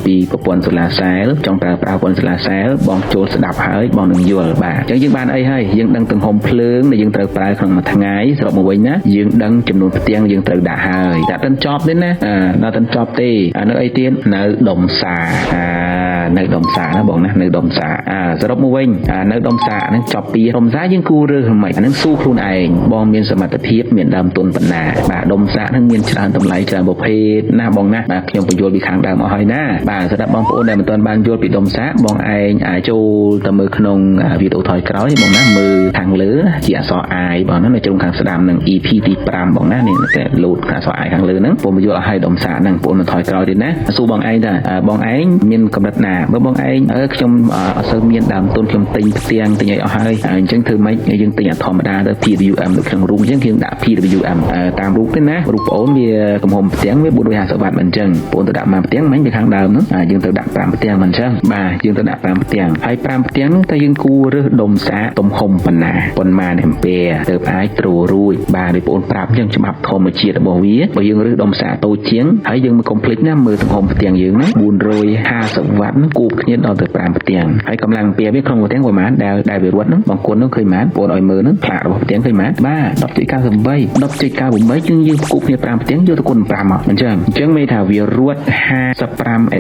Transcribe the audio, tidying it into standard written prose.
ពីប្រព័ន្ធសូឡាសែលចង់ប្រើប្រាស់ប្រព័ន្ធសូឡាសែលបងចូលស្ដាប់ហើយបងនឹងយល់បាទអញ្ចឹងយើងបានអីហើយយើងដឹងទំហំភ្លើងដែលយើងត្រូវប្រើក្នុងមួយថ្ងៃសរុបមកវិញណាយើងដឹងចំនួនផ្ទាំងយើងត្រូវដាក់ហើយតែមិនចប់ទេណាដល់មិនចប់ទេនៅអីទៀតនៅដុំសានៅដុំសាណាបងណានៅដុំសាសរុបមកវិញនៅដុំសាហ្នឹងចប់ពីដុំសាយើងគូរើសមិនអាហ្នឹងស៊ូខ្លួនឯងបងមានសមត្ថភាពមានដើមទុនប៉ុណ្ណាបាទដុំសាហ្នឹងមានច្រើនតម្លៃច្រើនប្រភេទណាបងណាបាទខ្ញុំបញ្យល់ពីខាងដើមអស់ហើយណាបាទសម្រាប់បងប្អូនដែលមិនទាន់បានយល់ពីដុំសាបងឯងអាចចូលទៅមើលក្នុងវីដេអូថយក្រោយបងណាមើលខាងលើជាអក្សរ I បងណានៅជ្រុងខាងស្ដាំនឹង EP ទី5បងណានេះតែលោតអក្សរ I ខាងលើហ្នឹងបងបញ្យល់ឲ្យដុំសាហ្នឹងបងមិនថយក្រោយទេណាសួរបងឯងថាបងឯងមានកម្រិតណាបើបងឯងខ្ញុំអត់សូវមានដើមទុនខ្ញុំទិញផ្ទាំងទិញឲ្យអស់ហើយអញ្ចឹងធ្វើម៉េចយើងទិញអាធម្មតាទៅ PWM នៅក្នុងរូបអញ្ចឹងយើងដាក់ PWM តាមរូបទេណារូបបងអូនវាទំហំផ្ទាំងវា450វ៉ាត់មិនអញ្ចឹងបងទៅដាក់មកផ្ទាំងមិញពីខាងដើមហ្នឹងយើងទៅដាក់5ផ្ទាំងមិនអញ្ចឹងបាទយើងទៅដាក់5ផ្ទាំងហើយ5ផ្ទាំងហ្នឹងតែយើងគូរើសដុំសាទំហំប៉ុណ្ណាអាំពែទៅអាចទ្ររួចបាទដោយបងប្រាប់អញ្ចឹងច្បាប់ធម្មជាតិរបស់វាបើយើងរើសដុំសាតូចជាងហើយយើងមកកុំភ្លេចណាមើលទំហំផ្ទាំងយើងណា450វ៉ាត់ហ្នឹងគូបគ្នាដល់ទៅ5ផ្ទាំងហើយកម្លាំងអាំពែវាក្នុងផ្ទាំងប្រហែលដែលវារត់ហ្នឹងបងគុណហ្នឹងឃើញបានបងឲ្យមើលហ្នឹងផ្លាករបស់ផ្ទាំងឃើញបានបាទ 10.98 10.98 យើងគូបគ្នា5ផ្ទាំងយកទៅគុណ5មកអញ្ចឹងមានថាវារត់55 A